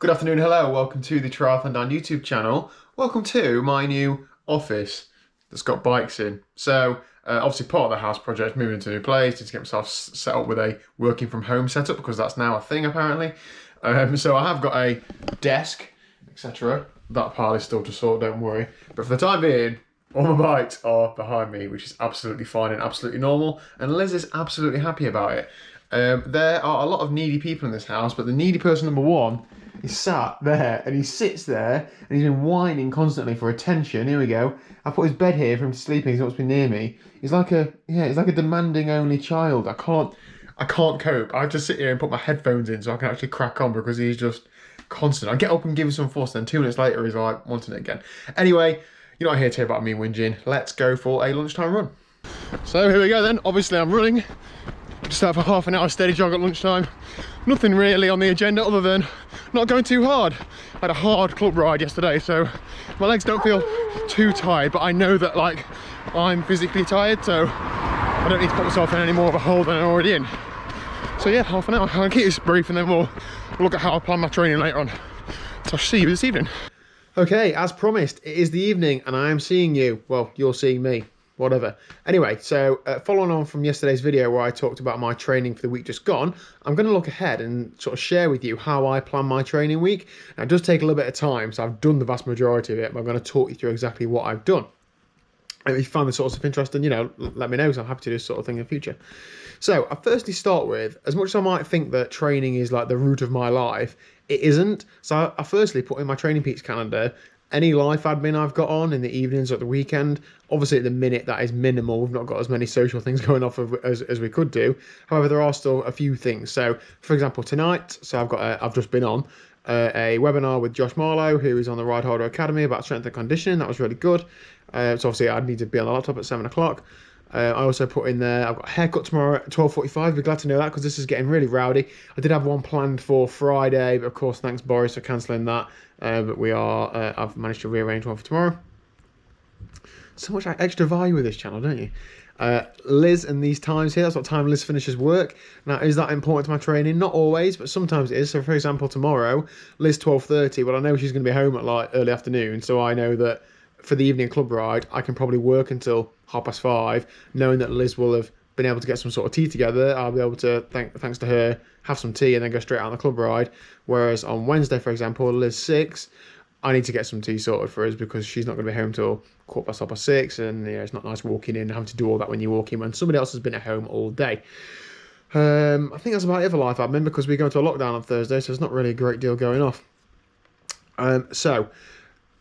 Good afternoon, hello, welcome to the TriathlonDan YouTube channel. Welcome to my new office that's got bikes in. So, obviously part of the house project, moving into a new place, need to get myself set up with a working from home setup because that's now a thing apparently. So I have got a desk, etc. That part is still to sort, don't worry. But for the time being, all my bikes are behind me, which is absolutely fine and absolutely normal. And Liz is absolutely happy about it. There are a lot of needy people in this house, but the needy person number one is sat there and he sits there and he's been whining constantly for attention. Here we go. I put his bed here for him to sleep in. He wants to be near me. He's like a demanding only child. I can't cope. I just sit here and put my headphones in so I can actually crack on because he's just constant. I get up and give him some fuss, then 2 minutes later he's like wanting it again. Anyway, you're not here to hear about me whinging. Let's go for a lunchtime run. So here we go then. Obviously I'm running. Just out for half an hour steady jog at lunchtime. Nothing really on the agenda other than not going too hard. I had a hard club ride yesterday, so my legs don't feel too tired, but I know that like I'm physically tired, so I don't need to put myself in any more of a hole than I'm already in. So yeah, half an hour. I'll keep this brief and then we'll look at how I plan my training later on. So I'll see you this evening. Okay, as promised, it is the evening and I am seeing you. Well, you're seeing me. Whatever. Anyway, so following on from yesterday's video where I talked about my training for the week just gone, I'm going to look ahead and sort of share with you how I plan my training week. Now, it does take a little bit of time, so I've done the vast majority of it, but I'm going to talk you through exactly what I've done. And if you find this sort of stuff interesting, let me know, because I'm happy to do this sort of thing in the future. So, I firstly start with, as much as I might think that training is like the root of my life, it isn't. So, I firstly put in my Training Peaks calendar any life admin I've got on in the evenings or at the weekend. Obviously at the minute that is minimal. We've not got as many social things going off as we could do. However, there are still a few things. So for example, tonight, I've just been on a webinar with Josh Marlowe, who is on the Rideharder Academy about strength and conditioning. That was really good. So obviously I'd need to be on the laptop at 7 o'clock. I also put in there, I've got a haircut tomorrow at 12:45. Be glad to know that because this is getting really rowdy. I did have one planned for Friday, but of course, thanks Boris for cancelling that. But I've managed to rearrange one for tomorrow. So much extra value with this channel, don't you? Liz and these times here, that's what time Liz finishes work. Now, is that important to my training? Not always, but sometimes it is. So for example, tomorrow, Liz 12:30, well, I know she's going to be home at like early afternoon, so I know that for the evening club ride, I can probably work until 5:30, knowing that Liz will have been able to get some sort of tea together. I'll be able to, thanks to her, have some tea and then go straight out on the club ride. Whereas on Wednesday, for example, Liz 6, I need to get some tea sorted for us because she's not going to be home till 6:15, and it's not nice walking in and having to do all that when you're walking when somebody else has been at home all day. I think that's about it for life admin because we go into a lockdown on Thursday, so there's not really a great deal going off.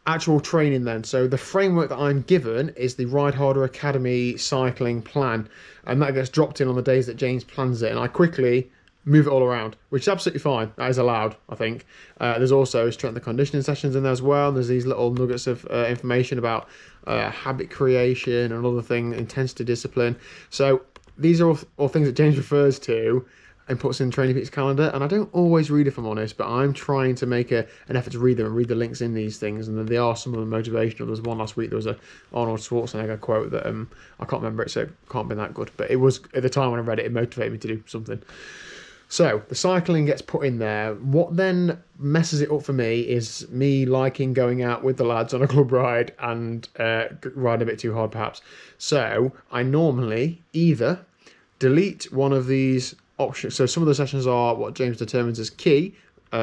Actual training then. So the framework that I'm given is the Rideharder Academy cycling plan, and that gets dropped in on the days that James plans it, and I quickly move it all around, which is absolutely fine. That is allowed, I think. There's also strength and conditioning sessions in there as well. There's these little nuggets of information about habit creation and other things, intensity discipline. So these are all things that James refers to and puts in Training Peaks calendar, and I don't always read, if I'm honest, but I'm trying to make an effort to read them and read the links in these things, and then they are some of them motivational. There was one last week, there was a Arnold Schwarzenegger quote that I can't remember it, so it can't be that good, but it was, at the time when I read it, it motivated me to do something. So the cycling gets put in there. What then messes it up for me is me liking going out with the lads on a club ride and riding a bit too hard perhaps. So I normally either delete one of these options. So some of the sessions are what James determines as key.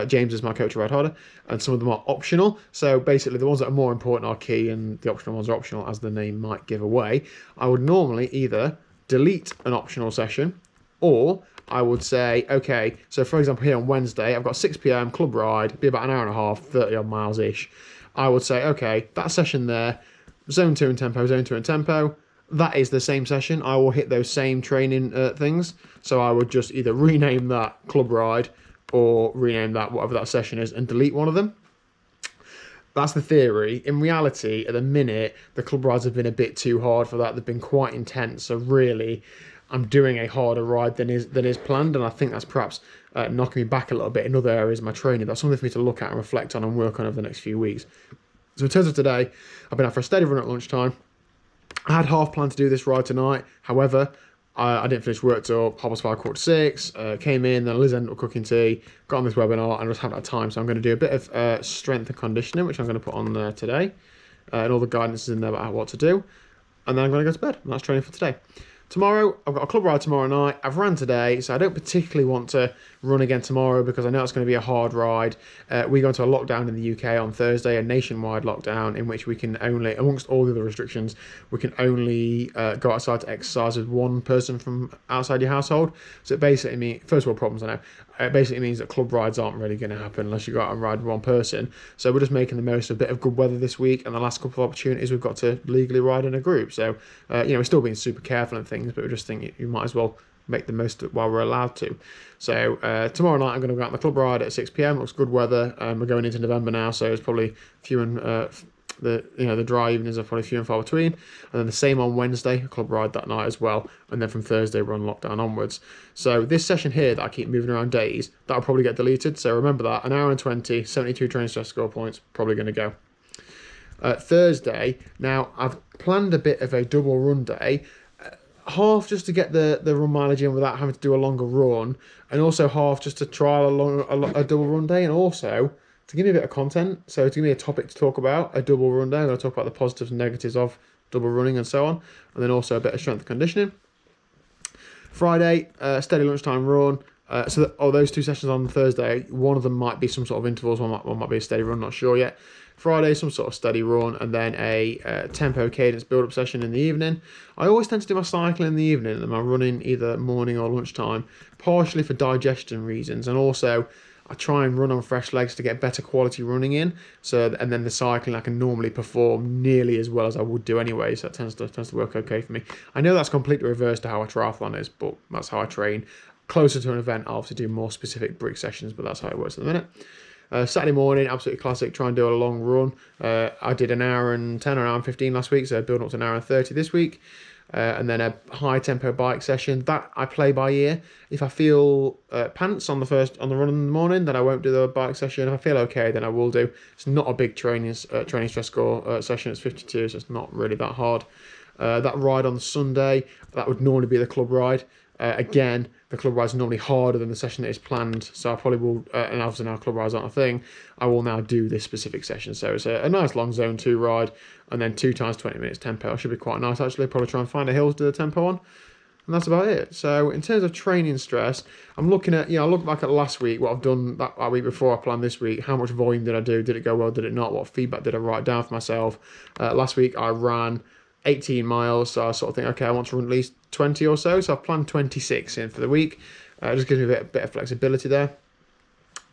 James is my coach at Rideharder, and some of them are optional. So basically the ones that are more important are key and the optional ones are optional, as the name might give away. I would normally either delete an optional session, or I would say, okay, so for example here on Wednesday, I've got 6 PM club ride, be about an hour and a half, 30 odd miles-ish. I would say, okay, that session there, zone 2 and tempo, zone 2 and tempo, that is the same session. I will hit those same training things. So I would just either rename that club ride or rename that whatever that session is and delete one of them. That's the theory. In reality, at the minute, the club rides have been a bit too hard for that. They've been quite intense. So really, I'm doing a harder ride than is planned, and I think that's perhaps knocking me back a little bit in other areas of my training. That's something for me to look at and reflect on and work on over the next few weeks. So in terms of today, I've been out for a steady run at lunchtime. I had half planned to do this ride tonight. However, I didn't finish work till 5:45, 5:45, came in, then Liz ended up cooking tea, got on this webinar, and I just haven't had time. So I'm going to do a bit of strength and conditioning, which I'm going to put on there today, and all the guidance is in there about what to do. And then I'm going to go to bed, and that's training for today. Tomorrow, I've got a club ride tomorrow night. I've ran today, so I don't particularly want to run again tomorrow because I know it's going to be a hard ride. We go into a lockdown in the UK on Thursday, a nationwide lockdown in which we can only, amongst all the other restrictions, we can only go outside to exercise with one person from outside your household. So it basically means, first world problems I know, it basically means that club rides aren't really going to happen unless you go out and ride with one person. So we're just making the most of a bit of good weather this week, and the last couple of opportunities we've got to legally ride in a group. So, we're still being super careful and things, but we just think you might as well make the most of it while we're allowed to. So tomorrow night I'm going to go out on the club ride at 6 p.m. Looks good weather. We're going into November now, so it's probably few and the dry evenings are probably few and far between. And then the same on Wednesday, a club ride that night as well. And then from Thursday we're on lockdown onwards. So this session here that I keep moving around days, that'll probably get deleted. So remember that, an hour and 20, 72 training stress score points, probably going to go. Thursday, now I've planned a bit of a double run day, half just to get the run mileage in without having to do a longer run, and also half just to trial a double run day, and also to give me a bit of content, so to give me a topic to talk about, a double run day. I'm going to talk about the positives and negatives of double running and so on, and then also a bit of strength and conditioning. Friday, steady lunchtime run. Those two sessions on Thursday, one of them might be some sort of intervals, one might be a steady run, not sure yet. Friday, some sort of steady run, and then a tempo cadence build-up session in the evening. I always tend to do my cycling in the evening and my running either morning or lunchtime, partially for digestion reasons, and also I try and run on fresh legs to get better quality running in. And then the cycling I can normally perform nearly as well as I would do anyway, so that tends to work okay for me. I know that's completely reversed to how a triathlon is, but that's how I train. Closer to an event, I'll have to do more specific brick sessions, but that's how it works at the minute. Saturday morning, absolutely classic, try and do a long run. I did an hour and 10 or an hour and 15 last week, so building up to an hour and 30 this week. And then a high tempo bike session that I play by ear. If I feel pants on the run in the morning, then I won't do the bike session. If I feel okay, then I will do. It's not a big training stress score session. It's 52, so it's not really that hard. That ride on the Sunday, that would normally be the club ride. Again, the club ride is normally harder than the session that is planned, so I probably will, and obviously now club rides aren't a thing, I will now do this specific session. So it's a nice long zone 2 ride, and then 2 times 20 minutes tempo. It should be quite nice actually. Probably try and find a hill to do the tempo on, and that's about it. So in terms of training stress, I'm looking at, I look back at last week, what I've done that week before I planned this week, how much volume did I do, did it go well, did it not, what feedback did I write down for myself. Last week I ran 18 miles, so I sort of think, okay, I want to run at least 20 or so, I've planned 26 in for the week. It just gives me a bit of flexibility there.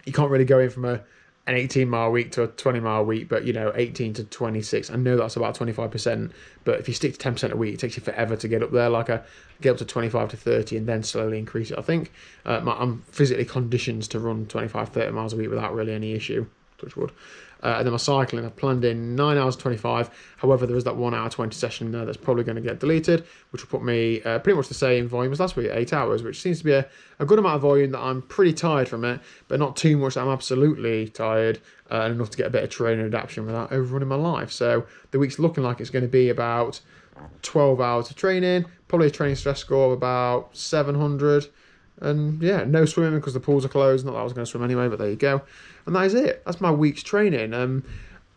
You can't really go in from an 18-mile week to a 20-mile week, but 18 to 26, I know that's about 25%, but if you stick to 10% a week, it takes you forever to get up there, get up to 25 to 30 and then slowly increase it, I think. I'm physically conditioned to run 25, 30 miles a week without really any issue, touch wood. And then my cycling, I've planned in 9 hours 25. However, there is that 1 hour 20 session there that's probably going to get deleted, which will put me pretty much the same volume as last week, 8 hours, which seems to be a good amount of volume that I'm pretty tired from it, but not too much that I'm absolutely tired, and enough to get a bit of training adaptation without overrunning my life. So the week's looking like it's going to be about 12 hours of training, probably a training stress score of about 700. And yeah, no swimming because the pools are closed. Not that I was going to swim anyway, but there you go. And that is it. That's my week's training.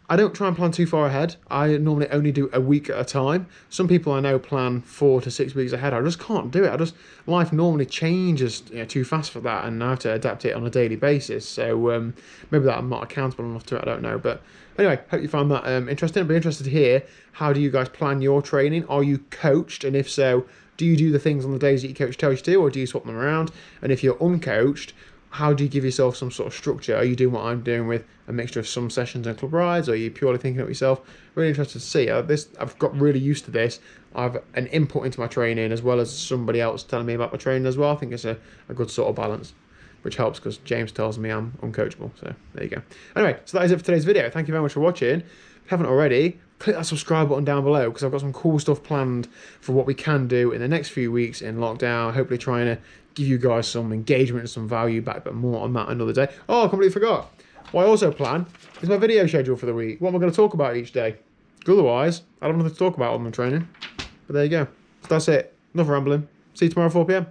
I don't try and plan too far ahead. I normally only do a week at a time. Some people I know plan 4 to 6 weeks ahead. I just can't do it. Life normally changes too fast for that, and I have to adapt it on a daily basis. So maybe that I'm not accountable enough to it. I don't know. But anyway, hope you found that interesting. I'd be interested to hear, how do you guys plan your training? Are you coached? And if so, do you do the things on the days that your coach tells you to, or do you swap them around? And if you're uncoached, how do you give yourself some sort of structure? Are you doing what I'm doing with a mixture of some sessions and club rides, or are you purely thinking of yourself? Really interested to see. I've got really used to this. I've an input into my training as well as somebody else telling me about my training as well. I think it's a good sort of balance, which helps because James tells me I'm uncoachable. So there you go. Anyway, so that is it for today's video. Thank you very much for watching. If you haven't already, click that subscribe button down below because I've got some cool stuff planned for what we can do in the next few weeks in lockdown. Hopefully trying to give you guys some engagement and some value back, but more on that another day. Oh, I completely forgot. What I also plan is my video schedule for the week. What am I going to talk about each day? Otherwise, I don't have nothing to talk about on my training. But there you go. So that's it. Enough rambling. See you tomorrow at 4 p.m.